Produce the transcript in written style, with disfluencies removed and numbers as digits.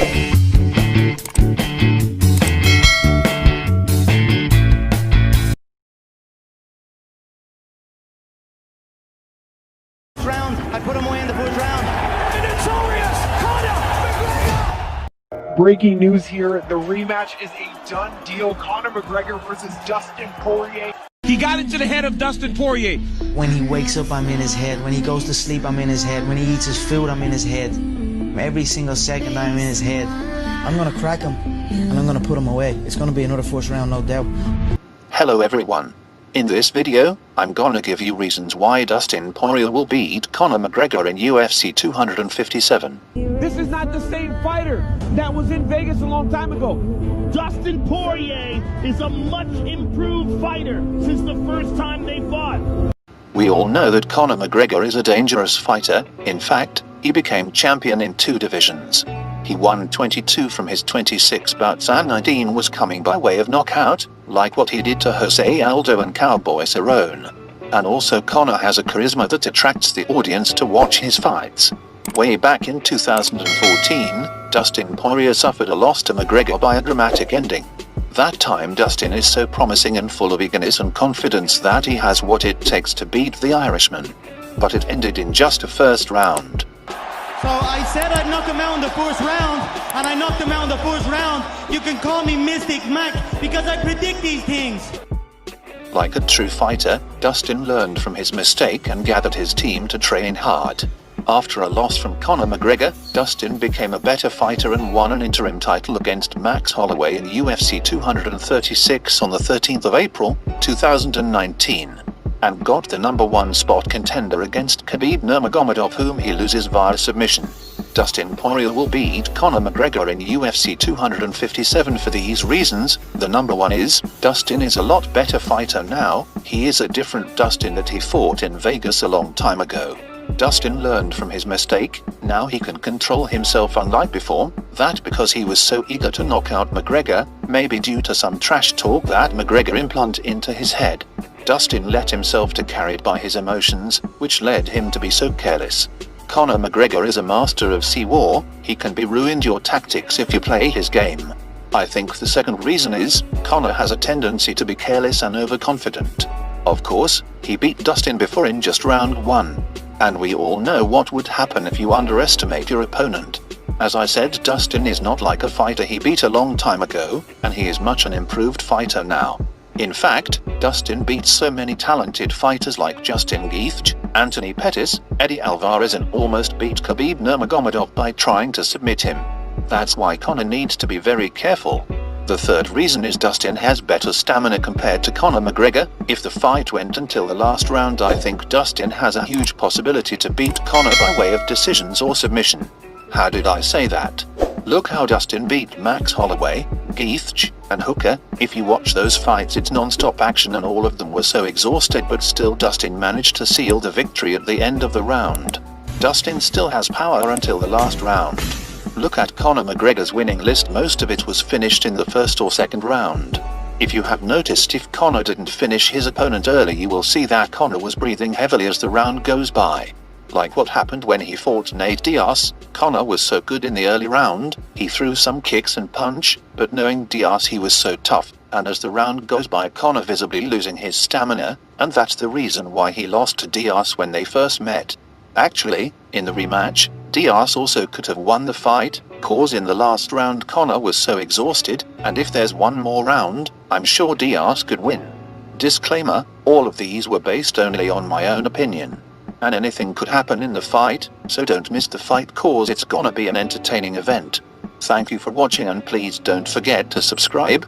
I put him away in the fourth round. Notorious Conor McGregor! Breaking news here, the rematch is a done deal. Conor McGregor versus Dustin Poirier. He got into the head of Dustin Poirier. When he wakes up, I'm in his head. When he goes to sleep, I'm in his head. When he eats his food, I'm in his head. Every single second, I'm in his head. I'm gonna crack him, and I'm gonna put him away. It's gonna be another first round, no doubt. Hello everyone. In this video, I'm gonna give you reasons why Dustin Poirier will beat Conor McGregor in UFC 257. This is not the same fighter that was in Vegas a long time ago. Dustin Poirier is a much improved fighter since the first time they fought. We all know that Conor McGregor is a dangerous fighter. In fact, he became champion in 2 divisions. He won 22 from his 26 bouts and 19 was coming by way of knockout, like what he did to Jose Aldo and Cowboy Cerrone. And also Conor has a charisma that attracts the audience to watch his fights. Way back in 2014, Dustin Poirier suffered a loss to McGregor by a dramatic ending. That time Dustin is so promising and full of eagerness and confidence that he has what it takes to beat the Irishman. But it ended in just a first round. So I said I'd knock him out in the first round, and I knocked him out in the first round. You can call me Mystic Mac because I predict these things. Like a true fighter, Dustin learned from his mistake and gathered his team to train hard. After a loss from Conor McGregor, Dustin became a better fighter and won an interim title against Max Holloway in UFC 236 on the 13th of April, 2019. And got the #1 spot contender against Khabib Nurmagomedov, whom he loses via submission. Dustin Poirier will beat Conor McGregor in UFC 257 for these reasons. The #1 is, Dustin is a lot better fighter now. He is a different Dustin that he fought in Vegas a long time ago. Dustin learned from his mistake. Now he can control himself unlike before. That because he was so eager to knock out McGregor, maybe due to some trash talk that McGregor implanted into his head. Dustin let himself to carried by his emotions, which led him to be so careless. Conor McGregor is a master of sea war. He can be ruined your tactics if you play his game. I think the second reason is, Conor has a tendency to be careless and overconfident. Of course, he beat Dustin before in just round 1. And we all know what would happen if you underestimate your opponent. As I said, Dustin is not like a fighter he beat a long time ago, and he is much an improved fighter now. In fact, Dustin beats so many talented fighters like Justin Gaethje, Anthony Pettis, Eddie Alvarez, and almost beat Khabib Nurmagomedov by trying to submit him. That's why Conor needs to be very careful. The third reason is Dustin has better stamina compared to Conor McGregor. If the fight went until the last round, I think Dustin has a huge possibility to beat Conor by way of decisions or submission. How did I say that? Look how Dustin beat Max Holloway, Gaethje, and Hooker. If you watch those fights, it's non-stop action and all of them were so exhausted, but still Dustin managed to seal the victory at the end of the round. Dustin still has power until the last round. Look at Conor McGregor's winning list, most of it was finished in the first or second round. If you have noticed, if Conor didn't finish his opponent early, you will see that Conor was breathing heavily as the round goes by. Like what happened when he fought Nate Diaz. Conor was so good in the early round, he threw some kicks and punch, but knowing Diaz he was so tough, and as the round goes by Conor visibly losing his stamina, and that's the reason why he lost to Diaz when they first met. Actually, in the rematch, Diaz also could have won the fight, cause in the last round Conor was so exhausted, and if there's one more round, I'm sure Diaz could win. Disclaimer, all of these were based only on my own opinion. And anything could happen in the fight, so don't miss the fight cause it's gonna be an entertaining event. Thank you for watching and please don't forget to subscribe.